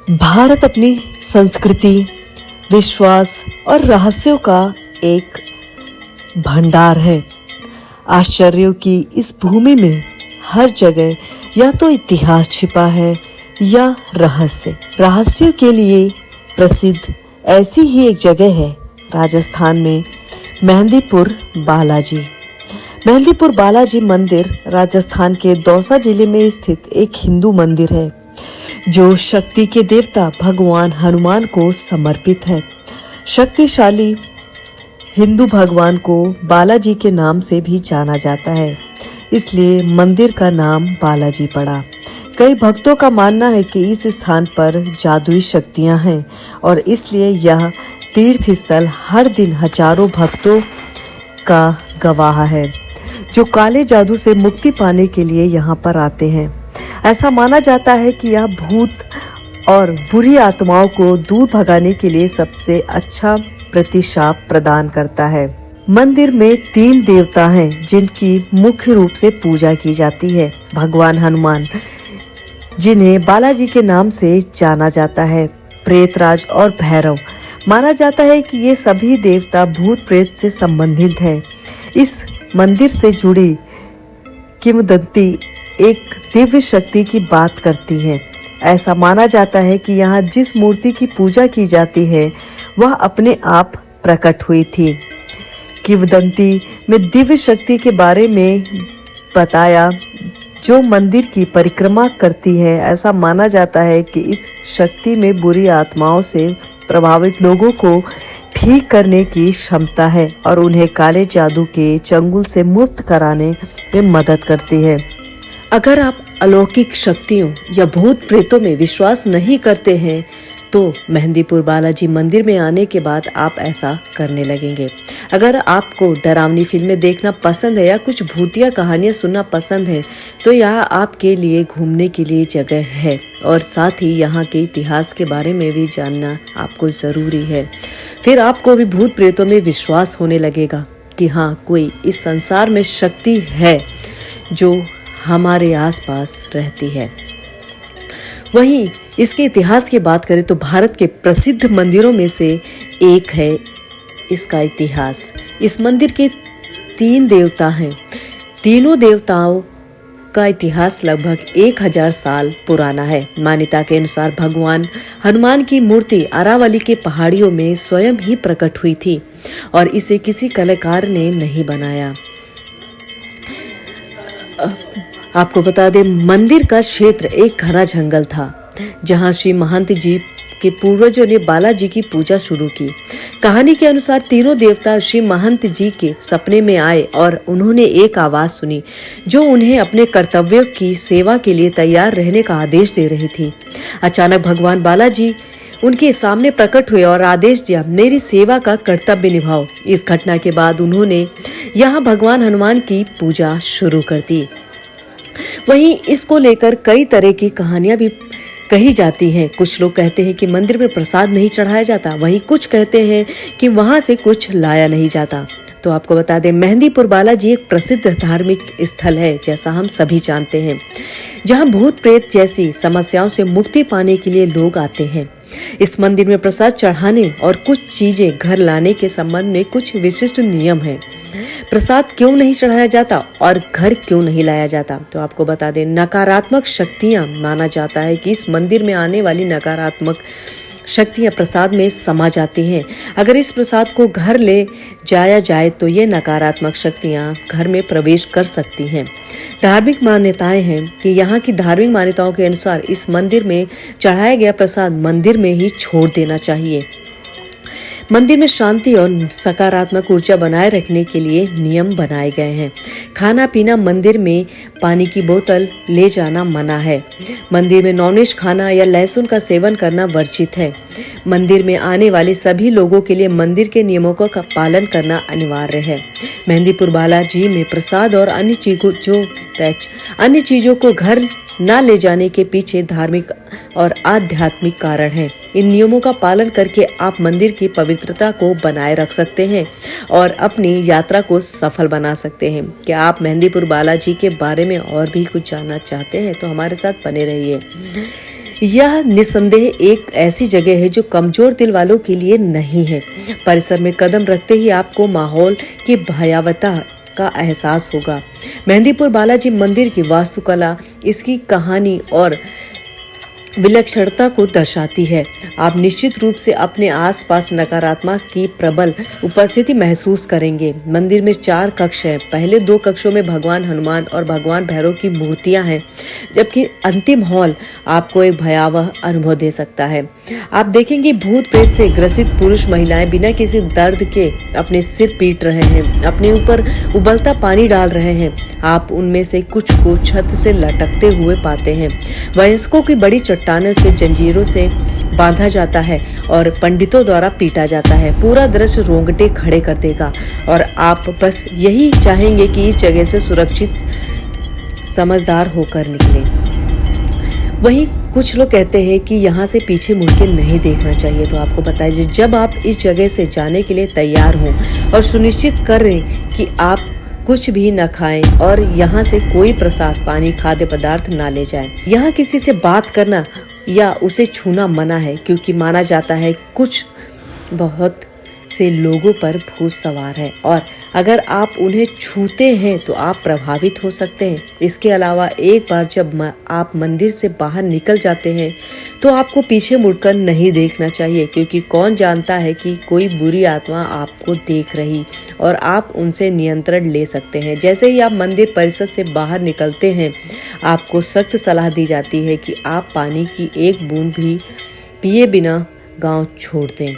भारत अपनी संस्कृति, विश्वास और रहस्यों का एक भंडार है। आश्चर्यों की इस भूमि में हर जगह या तो इतिहास छिपा है या रहस्य। रहस्यों के लिए प्रसिद्ध ऐसी ही एक जगह है राजस्थान में मेहंदीपुर बालाजी। मेहंदीपुर बालाजी मंदिर राजस्थान के दौसा जिले में स्थित एक हिंदू मंदिर है जो शक्ति के देवता भगवान हनुमान को समर्पित है। शक्तिशाली हिंदू भगवान को बालाजी के नाम से भी जाना जाता है, इसलिए मंदिर का नाम बालाजी पड़ा। कई भक्तों का मानना है कि इस स्थान पर जादुई शक्तियां हैं और इसलिए यह तीर्थ स्थल हर दिन हजारों भक्तों का गवाह है जो काले जादू से मुक्ति पाने के लिए यहाँ पर आते हैं। ऐसा माना जाता है कि यह भूत और बुरी आत्माओं को दूर भगाने के लिए सबसे अच्छा प्रतिशाप प्रदान करता है। मंदिर में 3 देवता हैं जिनकी मुख्य रूप से पूजा की जाती है। भगवान हनुमान, जिन्हें बालाजी के नाम से जाना जाता है, प्रेतराज और भैरव। माना जाता है कि ये सभी देवता भूत प्रेत से संबंधित हैं। इस मंदिर से जुड़ी किंवदंती एक दिव्य शक्ति की बात करती है। ऐसा माना जाता है कि यहाँ जिस मूर्ति की पूजा की जाती है वह अपने आप प्रकट हुई थी। किंवदंती में दिव्य शक्ति के बारे में बताया जो मंदिर की परिक्रमा करती है। ऐसा माना जाता है कि इस शक्ति में बुरी आत्माओं से प्रभावित लोगों को ठीक करने की क्षमता है और उन्हें काले जादू के चंगुल से मुक्त कराने में मदद करती है। अगर आप अलौकिक शक्तियों या भूत प्रेतों में विश्वास नहीं करते हैं तो मेहंदीपुर बालाजी मंदिर में आने के बाद आप ऐसा करने लगेंगे। अगर आपको डरावनी फिल्में देखना पसंद है या कुछ भूतिया कहानियां सुनना पसंद है तो यह आपके लिए घूमने के लिए जगह है और साथ ही यहाँ के इतिहास के बारे में भी जानना आपको ज़रूरी है। फिर आपको भी भूत प्रेतों में विश्वास होने लगेगा कि हाँ, कोई इस संसार में शक्ति है जो हमारे आसपास रहती है। वहीं इसके इतिहास की बात करें तो भारत के प्रसिद्ध मंदिरों में से एक है इसका इतिहास। इस मंदिर के 3 देवता हैं। तीनों देवताओं का इतिहास लगभग 1000 साल पुराना है। मान्यता के अनुसार भगवान हनुमान की मूर्ति अरावली के पहाड़ियों में स्वयं ही प्रकट हुई थी और इसे किसी कलाकार ने नहीं बनाया। आपको बता दें, मंदिर का क्षेत्र एक घना जंगल था जहां श्री महंत जी के पूर्वजों ने बालाजी की पूजा शुरू की। कहानी के अनुसार तीनों देवता श्री महंत जी के सपने में आए और उन्होंने एक आवाज सुनी जो उन्हें अपने कर्तव्यों की सेवा के लिए तैयार रहने का आदेश दे रही थी। अचानक भगवान बालाजी उनके सामने प्रकट हुए और आदेश दिया, मेरी सेवा का कर्तव्य निभाओ। इस घटना के बाद उन्होंने यहाँ भगवान हनुमान की पूजा शुरू कर दी। वहीं इसको लेकर कई तरह की कहानियां भी कही जाती हैं। कुछ लोग कहते हैं कि मंदिर में प्रसाद नहीं चढ़ाया जाता, वहीं कुछ कहते हैं कि वहां से कुछ लाया नहीं जाता। तो आपको बता दें, मेहंदीपुर बालाजी एक प्रसिद्ध धार्मिक स्थल है, जैसा हम सभी जानते हैं, जहां भूत प्रेत जैसी समस्याओं से मुक्ति पाने के लिए लोग आते हैं। इस मंदिर में प्रसाद चढ़ाने और कुछ चीजें घर लाने के संबंध में कुछ विशिष्ट नियम हैं। प्रसाद क्यों नहीं चढ़ाया जाता और घर क्यों नहीं लाया जाता? तो आपको बता दें, नकारात्मक शक्तियां, माना जाता है कि इस मंदिर में आने वाली नकारात्मक शक्तियां प्रसाद में समा जाती हैं। अगर इस प्रसाद को घर ले जाया जाए तो ये नकारात्मक शक्तियां घर में प्रवेश कर सकती हैं। धार्मिक मान्यताएं हैं कि यहाँ की धार्मिक मान्यताओं के अनुसार इस मंदिर में चढ़ाया गया प्रसाद मंदिर में ही छोड़ देना चाहिए। मंदिर में शांति और सकारात्मक ऊर्जा बनाए रखने के लिए नियम बनाए गए हैं। खाना पीना, मंदिर में पानी की बोतल ले जाना मना है। मंदिर में नॉनवेज खाना या लहसुन का सेवन करना वर्जित है। मंदिर में आने वाले सभी लोगों के लिए मंदिर के नियमों का पालन करना अनिवार्य है। मेहंदीपुर बालाजी में प्रसाद और अन्य चीजों को घर न ले जाने के पीछे धार्मिक और आध्यात्मिक कारण है। इन नियमों का पालन करके आप मंदिर की पवित्रता को बनाए रख सकते हैं और अपनी यात्रा को सफल बना सकते हैं। क्या आप मेहंदीपुर बालाजी के बारे में और भी कुछ जानना चाहते हैं तो हमारे साथ बने रहिए। यह निस्संदेह एक ऐसी जगह है जो कमजोर दिल वालों के लिए नहीं है। परिसर में कदम रखते ही आपको माहौल की भयावहता का एहसास होगा। मेहंदीपुर बालाजी मंदिर की वास्तुकला इसकी कहानी और विलक्षणता को दर्शाती है। आप निश्चित रूप से अपने आसपास नकारात्मक की प्रबल उपस्थिति महसूस करेंगे। मंदिर में 4 कक्ष हैं। पहले 2 कक्षों में भगवान हनुमान और भगवान भैरव की मूर्तियां हैं, जबकि अंतिम हॉल आपको एक भयावह अनुभव दे सकता है। आप देखेंगे भूत प्रेत से ग्रसित पुरुष महिलाएं बिना किसी दर्द के अपने सिर पीट रहे हैं, अपने ऊपर उबलता पानी डाल रहे हैं। आप उनमें से कुछ को छत से लटकते हुए पाते हैं। वयस्कों की बड़ी चट्टानों से जंजीरों से बांधा जाता है और पंडितों द्वारा पीटा जाता है। पूरा दृश्य रोंगटे खड़े कर देगा और आप बस यही चाहेंगे कि इस जगह से सुरक्षित समझदार होकर निकले। वहीं कुछ लोग कहते हैं कि यहाँ से पीछे मुड़ के नहीं देखना चाहिए। तो आपको बताइए, जब आप इस जगह से जाने के लिए तैयार हों और सुनिश्चित करें कि आप कुछ भी न खाएं और यहाँ से कोई प्रसाद, पानी, खाद्य पदार्थ ना ले जाएं। यहाँ किसी से बात करना या उसे छूना मना है, क्योंकि माना जाता है कुछ बहुत से लोगों पर भूत सवार है और अगर आप उन्हें छूते हैं तो आप प्रभावित हो सकते हैं। इसके अलावा एक बार जब आप मंदिर से बाहर निकल जाते हैं तो आपको पीछे मुड़कर नहीं देखना चाहिए, क्योंकि कौन जानता है कि कोई बुरी आत्मा आपको देख रही और आप उनसे नियंत्रण ले सकते हैं। जैसे ही आप मंदिर परिसर से बाहर निकलते हैं, आपको सख्त सलाह दी जाती है कि आप पानी की एक बूंद भी पिए बिना गांव छोड़ दें।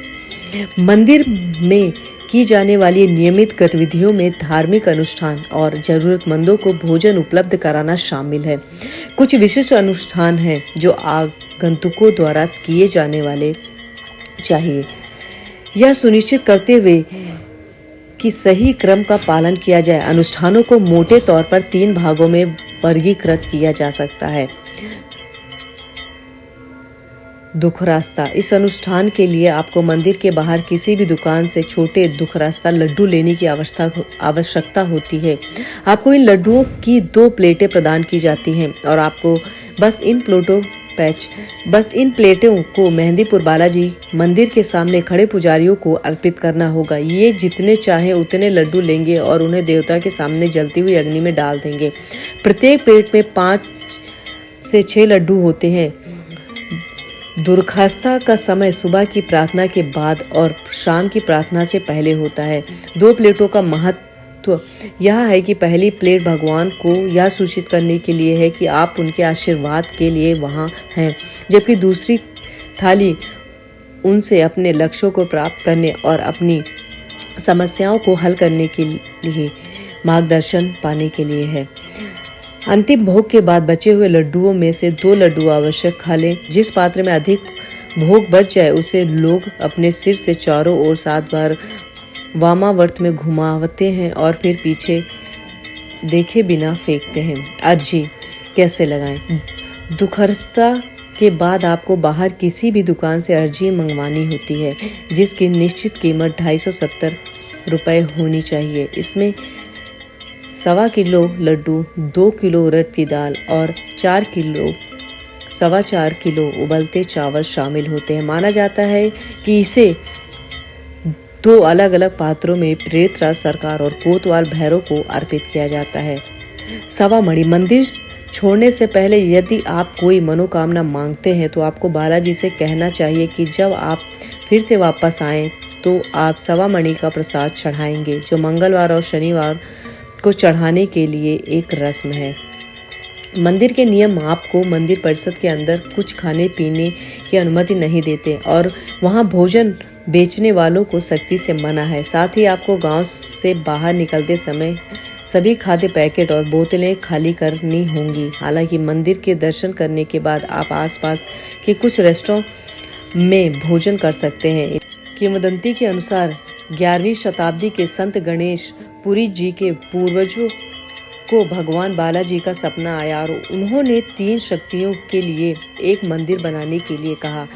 मंदिर में की जाने वाली नियमित गतिविधियों में धार्मिक अनुष्ठान और जरूरतमंदों को भोजन उपलब्ध कराना शामिल है। कुछ विशिष्ट अनुष्ठान हैं जो आगंतुकों द्वारा किए जाने वाले चाहिए, यह सुनिश्चित करते हुए कि सही क्रम का पालन किया जाए। अनुष्ठानों को मोटे तौर पर 3 भागों में वर्गीकृत किया जा सकता है। दुख रास्ता। इस अनुष्ठान के लिए आपको मंदिर के बाहर किसी भी दुकान से छोटे दुख रास्ता लड्डू लेने की आवश्यकता होती है। आपको इन लड्डुओं की 2 प्लेटें प्रदान की जाती हैं और आपको बस इन प्लेटों को मेहंदीपुर बालाजी मंदिर के सामने खड़े पुजारियों को अर्पित करना होगा। ये जितने चाहे उतने लड्डू लेंगे और उन्हें देवता के सामने जलती हुई अग्नि में डाल देंगे। प्रत्येक प्लेट में 5 से 6 लड्डू होते हैं। दुर्खास्ता का समय सुबह की प्रार्थना के बाद और शाम की प्रार्थना से पहले होता है। 2 प्लेटों का महत्व यह है कि पहली प्लेट भगवान को यह सूचित करने के लिए है कि आप उनके आशीर्वाद के लिए वहां हैं, जबकि दूसरी थाली उनसे अपने लक्ष्यों को प्राप्त करने और अपनी समस्याओं को हल करने के लिए मार्गदर्शन पाने के लिए है। अंतिम भोग के बाद बचे हुए लड्डुओं में से 2 लड्डू आवश्यक खा लें। जिस पात्र में अधिक भोग बच जाए उसे लोग अपने सिर से चारों ओर 7 बार वामावर्त में घुमावते हैं और फिर पीछे देखे बिना फेंकते हैं। अर्जी कैसे लगाएं? दुखरस्ता के बाद आपको बाहर किसी भी दुकान से अर्जी मंगवानी होती है, जिसकी निश्चित कीमत 270 रुपये होनी चाहिए। इसमें 1.25 किलो लड्डू, 2 किलो उड़द की दाल और 4 किलो उबलते चावल शामिल होते हैं। माना जाता है कि इसे 2 अलग अलग पात्रों में प्रेतराज सरकार और कोतवाल भैरव को अर्पित किया जाता है। सवा मणि। मंदिर छोड़ने से पहले यदि आप कोई मनोकामना मांगते हैं तो आपको बालाजी से कहना चाहिए कि जब आप फिर से वापस आएं तो आप सवा मणि का प्रसाद चढ़ाएंगे, जो मंगलवार और शनिवार को चढ़ाने के लिए एक रस्म है। मंदिर के नियम आपको मंदिर परिसर के अंदर कुछ खाने पीने की अनुमति नहीं देते और वहां भोजन बेचने वालों को सख्ती से मना है। साथ ही आपको गांव से बाहर निकलते समय सभी खाद्य पैकेट और बोतलें खाली करनी होंगी। हालांकि मंदिर के दर्शन करने के बाद आप आसपास के कुछ रेस्टोरेंट में भोजन कर सकते हैं। किंवदंती के अनुसार 11वीं शताब्दी के संत गणेश पुरी जी के पूर्वजों को भगवान बालाजी का सपना आया और उन्होंने 3 शक्तियों के लिए एक मंदिर बनाने के लिए कहा।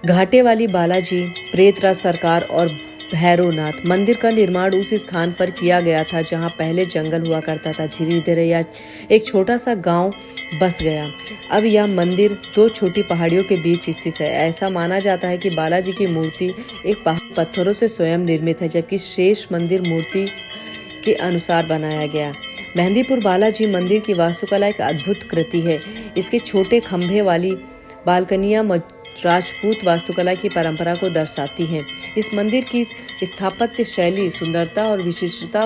घाटे वाली बालाजी, प्रेतराज सरकार और भैरवनाथ मंदिर का निर्माण उस स्थान पर किया गया था जहां पहले जंगल हुआ करता था। धीरे धीरे यह एक छोटा सा गांव बस गया। अब यह मंदिर दो छोटी पहाड़ियों के बीच स्थित है। ऐसा माना जाता है कि बालाजी की मूर्ति एक पत्थरों से स्वयं निर्मित है, जबकि शेष मंदिर मूर्ति के अनुसार बनाया गया। मेहंदीपुर बालाजी मंदिर की वास्तुकला एक अद्भुत कृति है। इसके छोटे खंभे वाली बालकनियां राजपूत वास्तुकला की परंपरा को दर्शाती हैं। इस मंदिर की स्थापत्य शैली सुंदरता और विशिष्टता,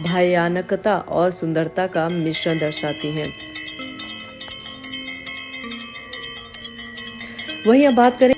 भयानकता और सुंदरता का मिश्रण दर्शाती है। वहीं अब बात करें